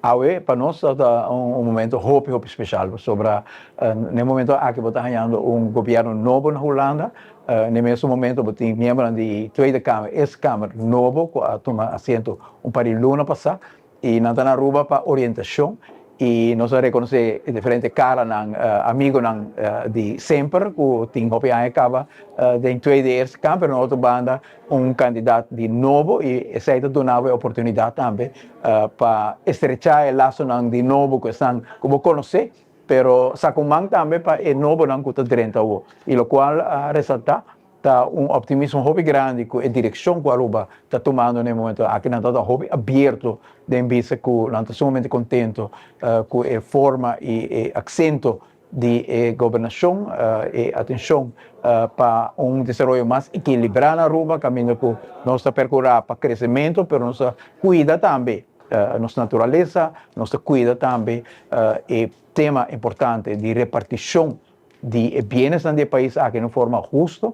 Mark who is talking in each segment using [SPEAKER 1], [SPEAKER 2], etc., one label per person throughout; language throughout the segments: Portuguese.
[SPEAKER 1] awe para nós é momento hope especial sobre no momento aqui está ganhando governo novo na Holanda. No mesmo momento tem membro da Tweede Kamer, ex-Kamer novo que toma assento país luna passada e não está na Aruba para orientação. E nós reconhecemos diferentes caras, amigos de sempre, que tem hopi acaba da Tweede Eerste Kamer, na outra banda, candidato de novo e essa donava a oportunidade também para estrechar o laço de novo que estão como conhecer, pero sacumang também para o novo que está dentro e o qual resulta optimismo hobby grande com a direção que a Aruba está tomando no momento aqui não está hobby aberto de vista que não está sumamente contento com a forma e acento de governação e atenção para desenvolvimento mais equilibrado na Aruba, caminho que nós percorrer para crescimento, mas nós cuida também nossa natureza, nós cuida também o tema importante de repartição de bens do país aqui de forma justa,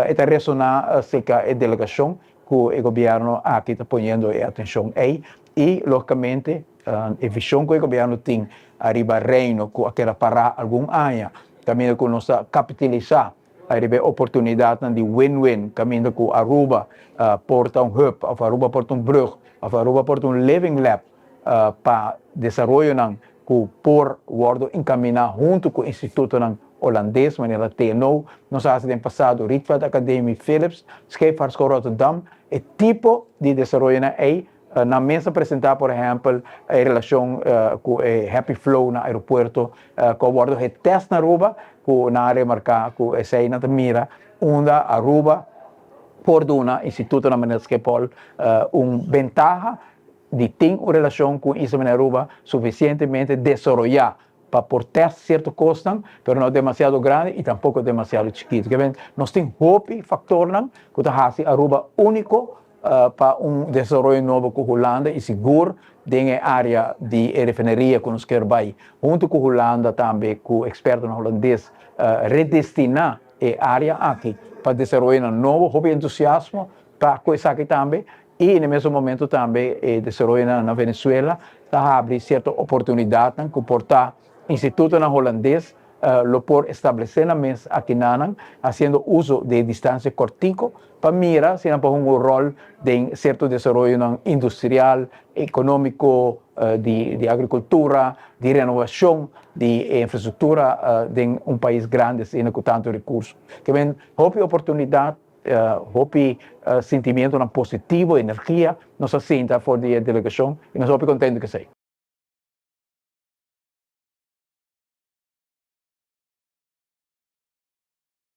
[SPEAKER 1] está ressonar acerca da delegação que o governo aqui está ponendo atenção aí e, logicamente, a visão que o governo tem arriba reino que aquela para algum ano, caminho que nós capitalizar a oportunidade de win-win, caminho que Aruba porta hub, Aruba porta brug, Aruba porta living lab para desenvolver que por worden encaminhar junto com o Instituto holandês, maneira TNO, nós temos passado Rietveld Academy Philips, Scheepvaartschool Rotterdam, o tipo de desenvolvimento aí, na mesa apresentar, por exemplo, a relação com o Happy Flow no aeroporto, que o teste na Aruba, que na área marcar, que essa aí na mira, onde Aruba, por do Instituto na maneira Schiphol, ventaja de ter uma relação com isso na Aruba suficientemente desenvolvida para portar certo custo, mas não demasiado grande e tampouco demasiado chiquito. Nós temos hope factor que está Aruba único para desenvolvimento novo com a Holanda e seguro na área de refineria que nós queremos, junto com a Holanda também, com o experto holandês, redestinar a área aqui para desenvolver novo, hope entusiasmo para coisa aqui também. E no mesmo momento também desenvolver na Venezuela, está abrindo certa oportunidade que portar Instituto holandês lo por establecer na mesa aqui fazendo uso de distância cortico para mirar se não pode rol de certo desenvolvimento industrial, econômico, de agricultura, de renovação, de infraestrutura de país grande e com tanto recurso. Que vem, houve oportunidade, houve sentimento positivo, energia, nós senta fora da delegação e nós estamos contentes que sei.